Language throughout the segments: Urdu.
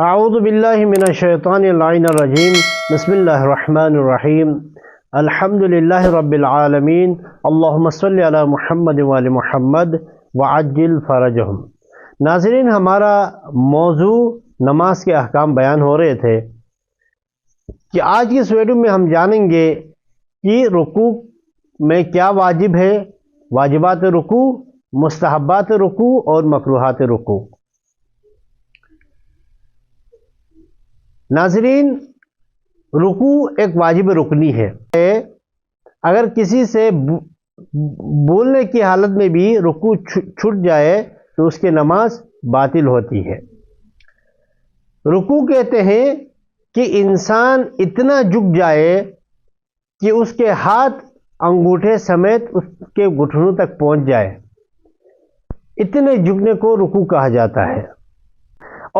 اعوذ باللہ من الشیطان اللعین الرجیم بسم اللہ الرحمن الرحیم الحمد للہ رب العالمین اللہم صلی علی محمد وآل محمد وعجل فرجہم۔ ناظرین، ہمارا موضوع نماز کے احکام بیان ہو رہے تھے کہ آج کی اس ویڈیو میں ہم جانیں گے کہ رکوع میں کیا واجب ہے، واجبات رکوع، مستحبات رکوع اور مکروہات رکوع۔ ناظرین، رکوع ایک واجب رکنی ہے۔ اگر کسی سے بولنے کی حالت میں بھی رکوع چھوٹ جائے تو اس کی نماز باطل ہوتی ہے۔ رکوع کہتے ہیں کہ انسان اتنا جھک جائے کہ اس کے ہاتھ انگوٹھے سمیت اس کے گھٹنوں تک پہنچ جائے، اتنے جھکنے کو رکوع کہا جاتا ہے۔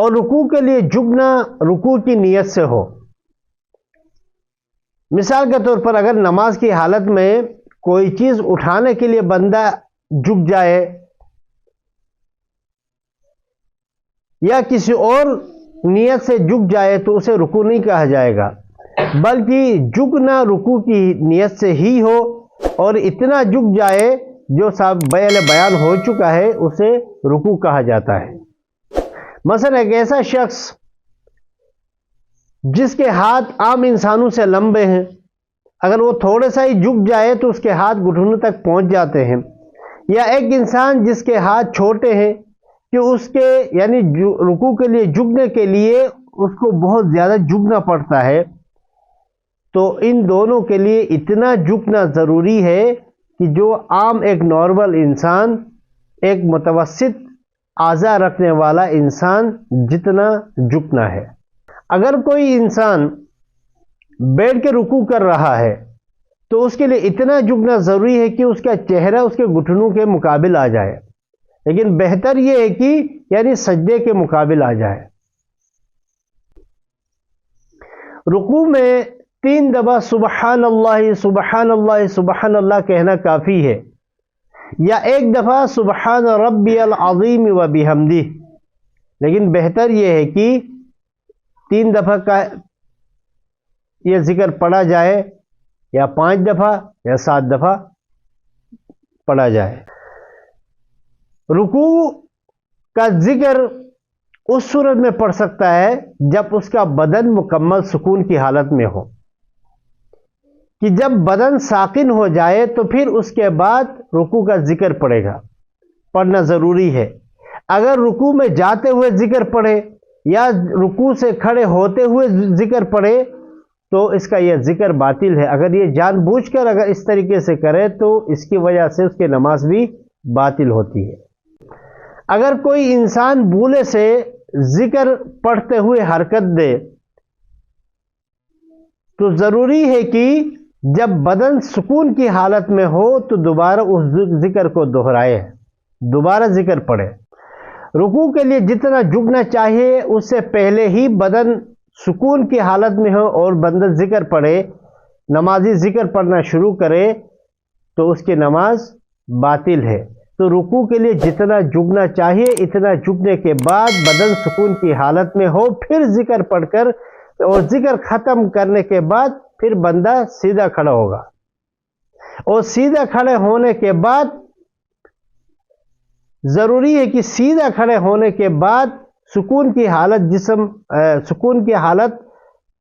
اور رکوع کے لیے جھکنا رکوع کی نیت سے ہو۔ مثال کے طور پر اگر نماز کی حالت میں کوئی چیز اٹھانے کے لیے بندہ جھک جائے یا کسی اور نیت سے جھک جائے تو اسے رکوع نہیں کہا جائے گا، بلکہ جھکنا رکوع کی نیت سے ہی ہو اور اتنا جھک جائے جو پہلے بیان ہو چکا ہے اسے رکوع کہا جاتا ہے۔ مثلا ایک ایسا شخص جس کے ہاتھ عام انسانوں سے لمبے ہیں، اگر وہ تھوڑے سا ہی جھک جائے تو اس کے ہاتھ گھٹنوں تک پہنچ جاتے ہیں، یا ایک انسان جس کے ہاتھ چھوٹے ہیں کہ اس کے یعنی رکوع کے لیے جھکنے کے لیے اس کو بہت زیادہ جھکنا پڑتا ہے، تو ان دونوں کے لیے اتنا جھکنا ضروری ہے کہ جو عام ایک نارمل انسان، ایک متوسط اعضاء رکھنے والا انسان جتنا جھکنا ہے۔ اگر کوئی انسان بیٹھ کے رکوع کر رہا ہے تو اس کے لیے اتنا جھکنا ضروری ہے کہ اس کا چہرہ اس کے گھٹنوں کے مقابل آ جائے، لیکن بہتر یہ ہے کہ یعنی سجدے کے مقابل آ جائے۔ رکوع میں 3 دفعہ سبحان اللہ سبحان اللہ سبحان اللہ کہنا کافی ہے، یا ایک دفعہ سبحان ربی العظیم و بحمدہ، لیکن بہتر یہ ہے کہ 3 دفعہ کا یہ ذکر پڑھا جائے، یا 5 دفعہ یا 7 دفعہ پڑھا جائے۔ رکوع کا ذکر اس صورت میں پڑھ سکتا ہے جب اس کا بدن مکمل سکون کی حالت میں ہو، کہ جب بدن ساکن ہو جائے تو پھر اس کے بعد رکوع کا ذکر پڑے گا، پڑھنا ضروری ہے۔ اگر رکوع میں جاتے ہوئے ذکر پڑھے یا رکوع سے کھڑے ہوتے ہوئے ذکر پڑھے تو اس کا یہ ذکر باطل ہے۔ اگر یہ جان بوجھ کر اگر اس طریقے سے کرے تو اس کی وجہ سے اس کی نماز بھی باطل ہوتی ہے۔ اگر کوئی انسان بھولے سے ذکر پڑھتے ہوئے حرکت دے تو ضروری ہے کہ جب بدن سکون کی حالت میں ہو تو دوبارہ اس ذکر کو دہرائے، دوبارہ ذکر پڑھے۔ رکوع کے لیے جتنا جھکنا چاہیے اس سے پہلے ہی بدن سکون کی حالت میں ہو اور بندہ ذکر پڑھے، نمازی ذکر پڑھنا شروع کرے تو اس کی نماز باطل ہے۔ تو رکوع کے لیے جتنا جھکنا چاہیے اتنا جھکنے کے بعد بدن سکون کی حالت میں ہو، پھر ذکر پڑھ کر اور ذکر ختم کرنے کے بعد پھر بندہ سیدھا کھڑا ہوگا، اور سیدھا کھڑے ہونے کے بعد ضروری ہے کہ سیدھا کھڑے ہونے کے بعد سکون کی حالت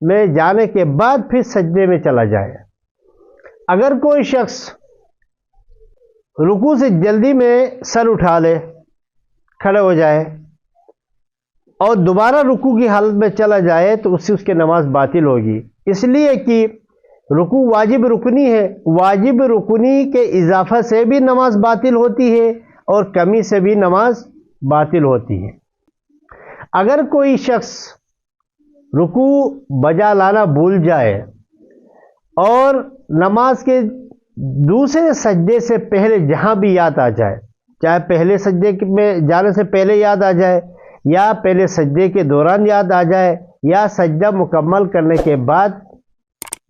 میں جانے کے بعد پھر سجدے میں چلا جائے۔ اگر کوئی شخص رکوع سے جلدی میں سر اٹھا لے، کھڑے ہو جائے اور دوبارہ رکوع کی حالت میں چلا جائے تو اس سے اس کی نماز باطل ہوگی، اس لیے کہ رکوع واجب رکنی ہے۔ واجب رکنی کے اضافہ سے بھی نماز باطل ہوتی ہے اور کمی سے بھی نماز باطل ہوتی ہے۔ اگر کوئی شخص رکوع بجا لانا بھول جائے اور نماز کے دوسرے سجدے سے پہلے جہاں بھی یاد آ جائے، چاہے پہلے سجدے میں جانے سے پہلے یاد آ جائے یا پہلے سجدے کے دوران یاد آ جائے یا سجدہ مکمل کرنے کے بعد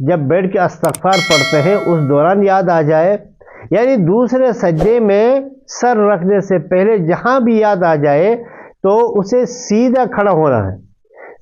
جب بیٹھ کے استغفار پڑھتے ہیں اس دوران یاد آ جائے، یعنی دوسرے سجدے میں سر رکھنے سے پہلے جہاں بھی یاد آ جائے تو اسے سیدھا کھڑا ہونا ہے۔